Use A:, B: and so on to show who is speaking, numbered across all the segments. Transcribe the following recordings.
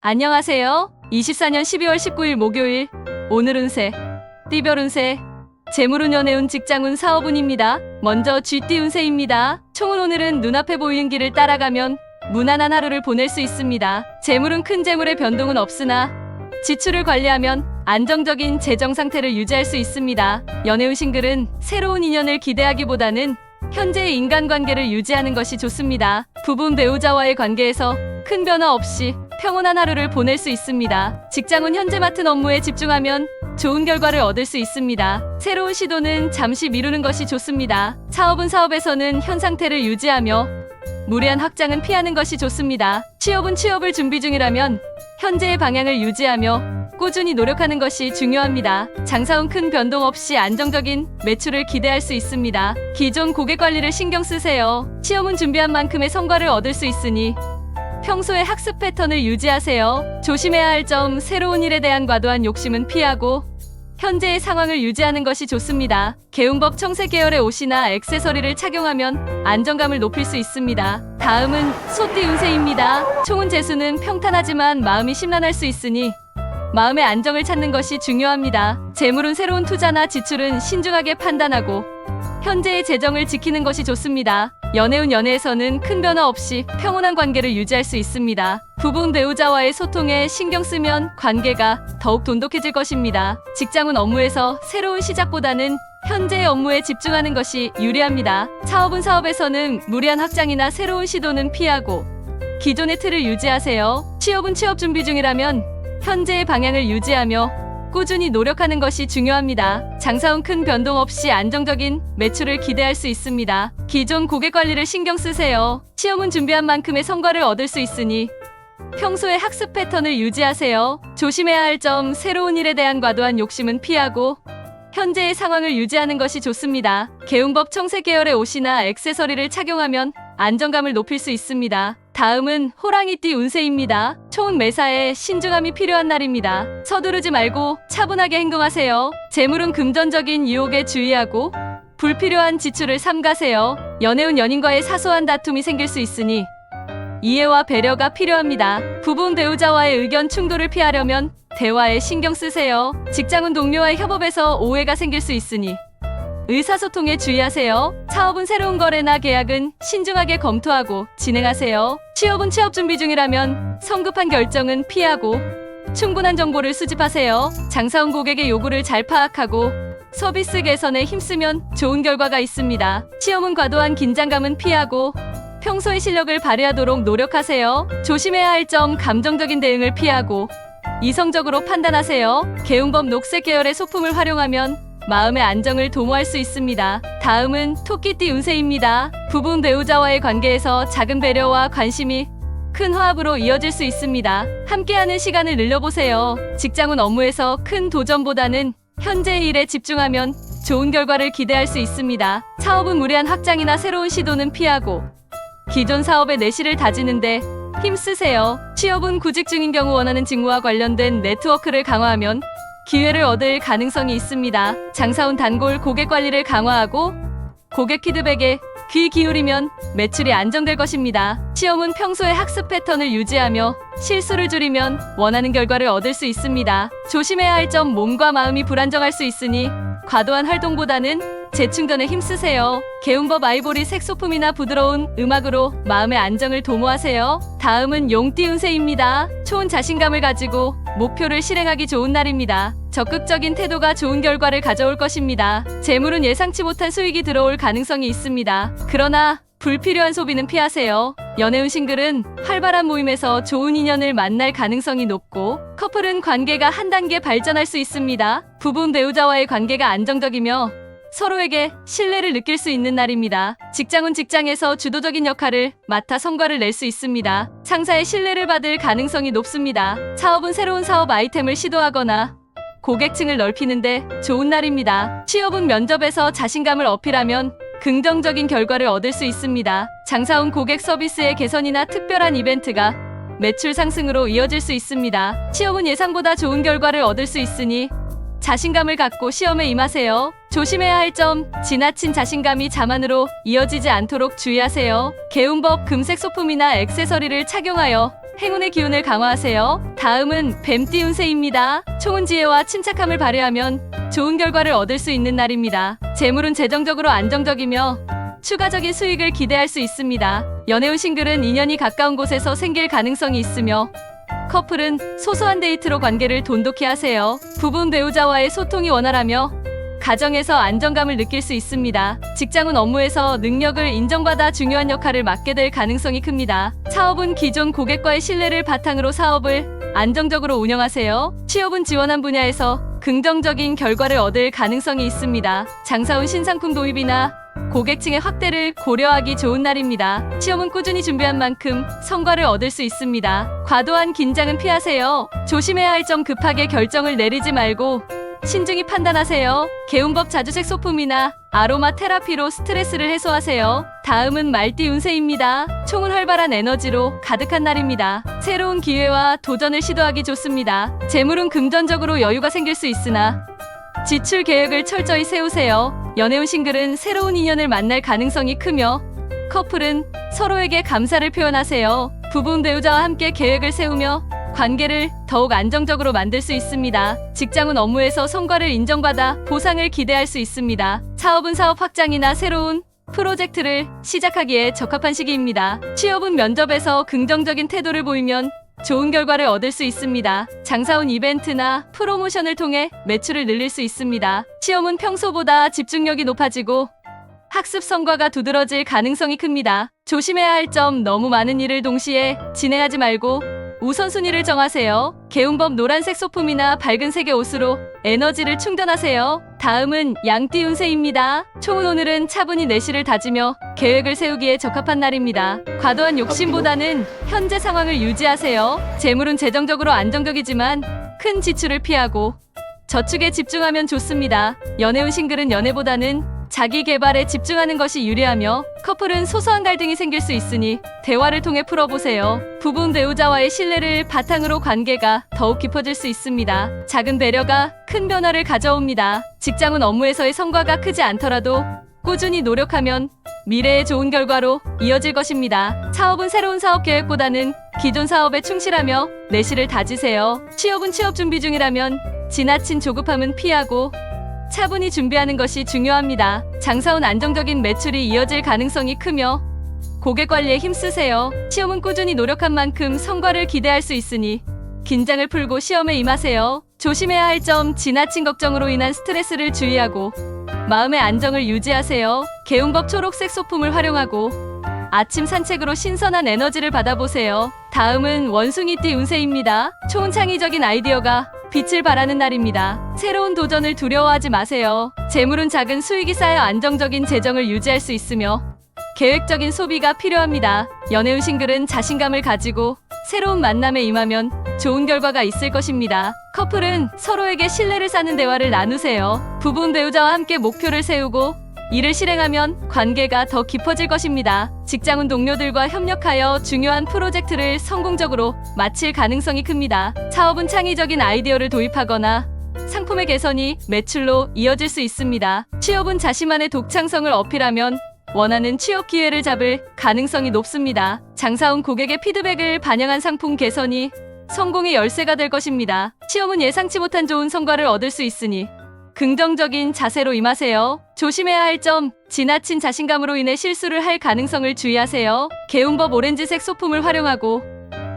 A: 안녕하세요. 24년 12월 19일 목요일. 오늘 운세, 띠별 운세, 재물운, 연애운, 직장운, 사업운입니다. 먼저 쥐띠 운세입니다. 총은 오늘은 눈앞에 보이는 길을 따라가면 무난한 하루를 보낼 수 있습니다. 재물은 큰 재물의 변동은 없으나 지출을 관리하면 안정적인 재정 상태를 유지할 수 있습니다. 연애운 싱글은 새로운 인연을 기대하기보다는 현재의 인간관계를 유지하는 것이 좋습니다. 부부 배우자와의 관계에서 큰 변화 없이 평온한 하루를 보낼 수 있습니다. 직장은 현재 맡은 업무에 집중하면 좋은 결과를 얻을 수 있습니다. 새로운 시도는 잠시 미루는 것이 좋습니다. 사업은 사업에서는 현 상태를 유지하며 무리한 확장은 피하는 것이 좋습니다. 취업은 취업을 준비 중이라면 현재의 방향을 유지하며 꾸준히 노력하는 것이 중요합니다. 장사운 큰 변동 없이 안정적인 매출을 기대할 수 있습니다. 기존 고객 관리를 신경 쓰세요. 시험은 준비한 만큼의 성과를 얻을 수 있으니 평소의 학습 패턴을 유지하세요. 조심해야 할 점, 새로운 일에 대한 과도한 욕심은 피하고 현재의 상황을 유지하는 것이 좋습니다. 개운법 청색 계열의 옷이나 액세서리를 착용하면 안정감을 높일 수 있습니다. 다음은 소띠 운세입니다. 총은 재수는 평탄하지만 마음이 심란할 수 있으니 마음의 안정을 찾는 것이 중요합니다. 재물은 새로운 투자나 지출은 신중하게 판단하고 현재의 재정을 지키는 것이 좋습니다. 연애운, 연애에서는 큰 변화 없이 평온한 관계를 유지할 수 있습니다. 부부 배우자와의 소통에 신경 쓰면 관계가 더욱 돈독해질 것입니다. 직장은 업무에서 새로운 시작보다는 현재의 업무에 집중하는 것이 유리합니다. 사업은 사업에서는 무리한 확장이나 새로운 시도는 피하고 기존의 틀을 유지하세요. 취업은 취업 준비 중이라면 현재의 방향을 유지하며 꾸준히 노력하는 것이 중요합니다. 장사운 큰 변동 없이 안정적인 매출을 기대할 수 있습니다. 기존 고객 관리를 신경 쓰세요. 시험은 준비한 만큼의 성과를 얻을 수 있으니 평소의 학습 패턴을 유지하세요. 조심해야 할 점, 새로운 일에 대한 과도한 욕심은 피하고 현재의 상황을 유지하는 것이 좋습니다. 개운법 청색 계열의 옷이나 액세서리를 착용하면 안정감을 높일 수 있습니다. 다음은 호랑이띠 운세입니다. 총은 매사에 신중함이 필요한 날입니다. 서두르지 말고 차분하게 행동하세요. 재물은 금전적인 유혹에 주의하고 불필요한 지출을 삼가세요. 연애운, 연인과의 사소한 다툼이 생길 수 있으니 이해와 배려가 필요합니다. 부부 배우자와의 의견 충돌을 피하려면 대화에 신경 쓰세요. 직장은 동료와의 협업에서 오해가 생길 수 있으니 의사소통에 주의하세요. 사업은 새로운 거래나 계약은 신중하게 검토하고 진행하세요. 취업은 취업 준비 중이라면 성급한 결정은 피하고 충분한 정보를 수집하세요. 장사운 고객의 요구를 잘 파악하고 서비스 개선에 힘쓰면 좋은 결과가 있습니다. 시험은 과도한 긴장감은 피하고 평소의 실력을 발휘하도록 노력하세요. 조심해야 할 점, 감정적인 대응을 피하고 이성적으로 판단하세요. 개운법 녹색 계열의 소품을 활용하면 마음의 안정을 도모할 수 있습니다. 다음은 토끼띠 운세입니다. 부부 배우자와의 관계에서 작은 배려와 관심이 큰 화합으로 이어질 수 있습니다. 함께하는 시간을 늘려보세요. 직장은 업무에서 큰 도전보다는 현재의 일에 집중하면 좋은 결과를 기대할 수 있습니다. 사업은 무리한 확장이나 새로운 시도는 피하고 기존 사업의 내실을 다지는데 힘쓰세요. 취업은 구직 중인 경우 원하는 직무와 관련된 네트워크를 강화하면 기회를 얻을 가능성이 있습니다. 장사운 단골 고객 관리를 강화하고 고객 피드백에 귀 기울이면 매출이 안정될 것입니다. 시험은 평소의 학습 패턴을 유지하며 실수를 줄이면 원하는 결과를 얻을 수 있습니다. 조심해야 할 점, 몸과 마음이 불안정할 수 있으니 과도한 활동보다는 재충전에 힘쓰세요. 개운법 아이보리 색 소품이나 부드러운 음악으로 마음의 안정을 도모하세요. 다음은 용띠 운세입니다. 좋은 자신감을 가지고 목표를 실행하기 좋은 날입니다. 적극적인 태도가 좋은 결과를 가져올 것입니다. 재물은 예상치 못한 수익이 들어올 가능성이 있습니다. 그러나 불필요한 소비는 피하세요. 연애운 싱글은 활발한 모임에서 좋은 인연을 만날 가능성이 높고 커플은 관계가 한 단계 발전할 수 있습니다. 부부 배우자와의 관계가 안정적이며 서로에게 신뢰를 느낄 수 있는 날입니다. 직장은 직장에서 주도적인 역할을 맡아 성과를 낼 수 있습니다. 상사의 신뢰를 받을 가능성이 높습니다. 사업은 새로운 사업 아이템을 시도하거나 고객층을 넓히는데 좋은 날입니다. 취업은 면접에서 자신감을 어필하면 긍정적인 결과를 얻을 수 있습니다. 장사운 고객 서비스의 개선이나 특별한 이벤트가 매출 상승으로 이어질 수 있습니다. 시험은 예상보다 좋은 결과를 얻을 수 있으니 자신감을 갖고 시험에 임하세요. 조심해야 할 점, 지나친 자신감이 자만으로 이어지지 않도록 주의하세요. 개운법 금색 소품이나 액세서리를 착용하여 행운의 기운을 강화하세요. 다음은 뱀띠 운세입니다. 총은 지혜와 침착함을 발휘하면 좋은 결과를 얻을 수 있는 날입니다. 재물은 재정적으로 안정적이며 추가적인 수익을 기대할 수 있습니다. 연애운 싱글은 인연이 가까운 곳에서 생길 가능성이 있으며 커플은 소소한 데이트로 관계를 돈독히 하세요. 부부는 배우자와의 소통이 원활하며 가정에서 안정감을 느낄 수 있습니다. 직장은 업무에서 능력을 인정받아 중요한 역할을 맡게 될 가능성이 큽니다. 사업은 기존 고객과의 신뢰를 바탕으로 사업을 안정적으로 운영하세요. 취업은 지원한 분야에서 긍정적인 결과를 얻을 가능성이 있습니다. 장사운 신상품 도입이나 고객층의 확대를 고려하기 좋은 날입니다. 시험은 꾸준히 준비한 만큼 성과를 얻을 수 있습니다. 과도한 긴장은 피하세요. 조심해야 할 점 급하게 결정을 내리지 말고 신중히 판단하세요. 개운법 자주색 소품이나 아로마 테라피로 스트레스를 해소하세요. 다음은 말띠 운세입니다. 총은 활발한 에너지로 가득한 날입니다. 새로운 기회와 도전을 시도하기 좋습니다. 재물은 금전적으로 여유가 생길 수 있으나 지출 계획을 철저히 세우세요. 연애운 싱글은 새로운 인연을 만날 가능성이 크며 커플은 서로에게 감사를 표현하세요. 부부는 배우자와 함께 계획을 세우며 관계를 더욱 안정적으로 만들 수 있습니다. 직장은 업무에서 성과를 인정받아 보상을 기대할 수 있습니다. 사업은 사업 확장이나 새로운 프로젝트를 시작하기에 적합한 시기입니다. 취업은 면접에서 긍정적인 태도를 보이면 좋은 결과를 얻을 수 있습니다. 장사운 이벤트나 프로모션을 통해 매출을 늘릴 수 있습니다. 시험은 평소보다 집중력이 높아지고 학습 성과가 두드러질 가능성이 큽니다. 조심해야 할 점 너무 많은 일을 동시에 진행하지 말고 우선순위를 정하세요. 개운법 노란색 소품이나 밝은 색의 옷으로 에너지를 충전하세요. 다음은 양띠 운세입니다. 총은 오늘은 차분히 내실을 다지며 계획을 세우기에 적합한 날입니다. 과도한 욕심보다는 현재 상황을 유지하세요. 재물은 재정적으로 안정적이지만 큰 지출을 피하고 저축에 집중하면 좋습니다. 연애운 싱글은 연애보다는 자기 개발에 집중하는 것이 유리하며 커플은 소소한 갈등이 생길 수 있으니 대화를 통해 풀어보세요. 부부는 배우자와의 신뢰를 바탕으로 관계가 더욱 깊어질 수 있습니다. 작은 배려가 큰 변화를 가져옵니다. 직장은 업무에서의 성과가 크지 않더라도 꾸준히 노력하면 미래의 좋은 결과로 이어질 것입니다. 사업은 새로운 사업 계획보다는 기존 사업에 충실하며 내실을 다지세요. 취업은 취업 준비 중이라면 지나친 조급함은 피하고 차분히 준비하는 것이 중요합니다. 장사운 안정적인 매출이 이어질 가능성이 크며 고객 관리에 힘쓰세요. 시험은 꾸준히 노력한 만큼 성과를 기대할 수 있으니 긴장을 풀고 시험에 임하세요. 조심해야 할 점 지나친 걱정으로 인한 스트레스를 주의하고 마음의 안정을 유지하세요. 개운법 초록색 소품을 활용하고 아침 산책으로 신선한 에너지를 받아보세요. 다음은 원숭이띠 운세입니다. 총은 창의적인 아이디어가 빛을 발하는 날입니다. 새로운 도전을 두려워하지 마세요. 재물은 작은 수익이 쌓여 안정적인 재정을 유지할 수 있으며 계획적인 소비가 필요합니다. 연애운 싱글은 자신감을 가지고 새로운 만남에 임하면 좋은 결과가 있을 것입니다. 커플은 서로에게 신뢰를 쌓는 대화를 나누세요. 부부는 배우자와 함께 목표를 세우고 이를 실행하면 관계가 더 깊어질 것입니다. 직장은 동료들과 협력하여 중요한 프로젝트를 성공적으로 마칠 가능성이 큽니다. 사업은 창의적인 아이디어를 도입하거나 상품의 개선이 매출로 이어질 수 있습니다. 취업은 자신만의 독창성을 어필하면 원하는 취업 기회를 잡을 가능성이 높습니다. 장사운 고객의 피드백을 반영한 상품 개선이 성공의 열쇠가 될 것입니다. 시험은 예상치 못한 좋은 성과를 얻을 수 있으니 긍정적인 자세로 임하세요. 조심해야 할 점, 지나친 자신감으로 인해 실수를 할 가능성을 주의하세요. 개운법 오렌지색 소품을 활용하고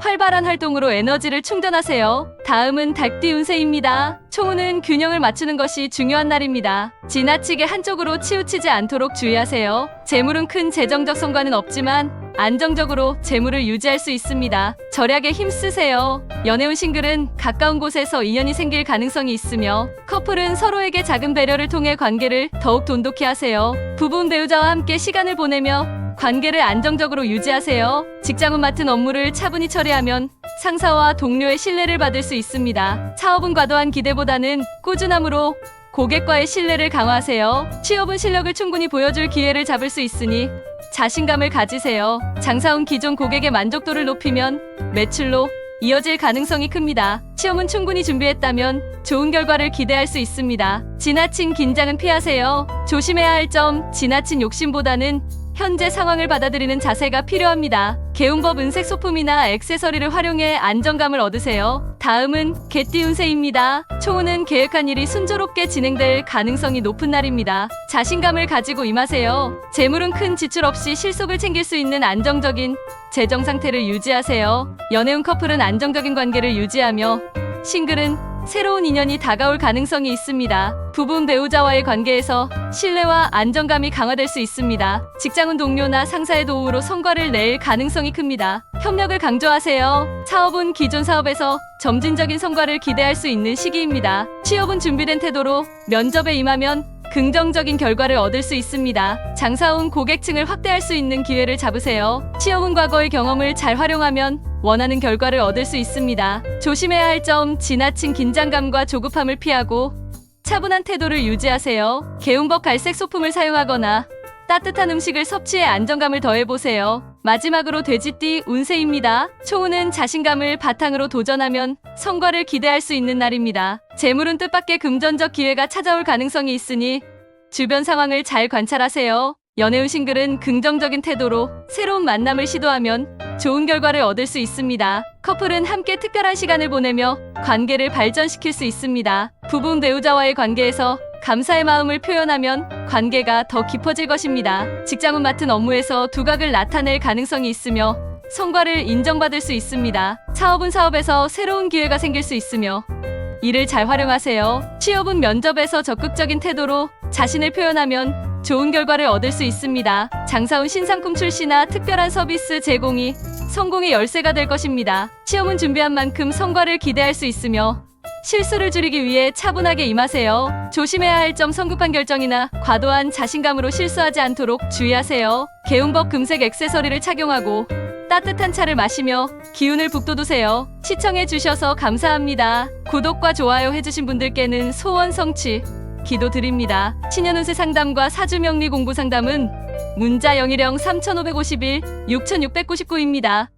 A: 활발한 활동으로 에너지를 충전하세요. 다음은 닭띠 운세입니다. 총우는 균형을 맞추는 것이 중요한 날입니다. 지나치게 한쪽으로 치우치지 않도록 주의하세요. 재물은 큰 재정적 성과는 없지만 안정적으로 재물을 유지할 수 있습니다. 절약에 힘쓰세요. 연애운 싱글은 가까운 곳에서 인연이 생길 가능성이 있으며 커플은 서로에게 작은 배려를 통해 관계를 더욱 돈독히 하세요. 부부는 배우자와 함께 시간을 보내며 관계를 안정적으로 유지하세요. 직장은 맡은 업무를 차분히 처리하면 상사와 동료의 신뢰를 받을 수 있습니다. 사업은 과도한 기대보다는 꾸준함으로 고객과의 신뢰를 강화하세요. 취업은 실력을 충분히 보여줄 기회를 잡을 수 있으니 자신감을 가지세요. 장사운 기존 고객의 만족도를 높이면 매출로 이어질 가능성이 큽니다. 시험은 충분히 준비했다면 좋은 결과를 기대할 수 있습니다. 지나친 긴장은 피하세요. 조심해야 할 점, 지나친 욕심보다는 현재 상황을 받아들이는 자세가 필요합니다. 개운법 은색 소품이나 액세서리를 활용해 안정감을 얻으세요. 다음은 개띠 운세입니다. 총운은 계획한 일이 순조롭게 진행될 가능성이 높은 날입니다. 자신감을 가지고 임하세요. 재물은 큰 지출 없이 실속을 챙길 수 있는 안정적인 재정 상태를 유지하세요. 연애운 커플은 안정적인 관계를 유지하며 싱글은 새로운 인연이 다가올 가능성이 있습니다. 부부는 배우자와의 관계에서 신뢰와 안정감이 강화될 수 있습니다. 직장은 동료나 상사의 도움으로 성과를 낼 가능성이 큽니다. 협력을 강조하세요. 사업은 기존 사업에서 점진적인 성과를 기대할 수 있는 시기입니다. 취업은 준비된 태도로 면접에 임하면 긍정적인 결과를 얻을 수 있습니다. 장사운 고객층을 확대할 수 있는 기회를 잡으세요. 취업은 과거의 경험을 잘 활용하면 원하는 결과를 얻을 수 있습니다. 조심해야 할 점, 지나친 긴장감과 조급함을 피하고 차분한 태도를 유지하세요. 개운법 갈색 소품을 사용하거나 따뜻한 음식을 섭취해 안정감을 더해보세요. 마지막으로 돼지띠 운세입니다. 총운은 자신감을 바탕으로 도전하면 성과를 기대할 수 있는 날입니다. 재물은 뜻밖의 금전적 기회가 찾아올 가능성이 있으니 주변 상황을 잘 관찰하세요. 연애운 싱글은 긍정적인 태도로 새로운 만남을 시도하면 좋은 결과를 얻을 수 있습니다. 커플은 함께 특별한 시간을 보내며 관계를 발전시킬 수 있습니다. 부부는 배우자와의 관계에서 감사의 마음을 표현하면 관계가 더 깊어질 것입니다. 직장은 맡은 업무에서 두각을 나타낼 가능성이 있으며 성과를 인정받을 수 있습니다. 사업은 사업에서 새로운 기회가 생길 수 있으며 이를 잘 활용하세요. 취업은 면접에서 적극적인 태도로 자신을 표현하면 좋은 결과를 얻을 수 있습니다. 장사운 신상품 출시나 특별한 서비스 제공이 성공의 열쇠가 될 것입니다. 시험은 준비한 만큼 성과를 기대할 수 있으며 실수를 줄이기 위해 차분하게 임하세요. 조심해야 할 점, 성급한 결정이나 과도한 자신감으로 실수하지 않도록 주의하세요. 개운법 금색 액세서리를 착용하고 따뜻한 차를 마시며 기운을 북돋우세요. 시청해주셔서 감사합니다. 구독과 좋아요 해주신 분들께는 소원 성취 기도드립니다. 신년운세 상담과 사주명리 공부 상담은 문자 010-3551-6699입니다.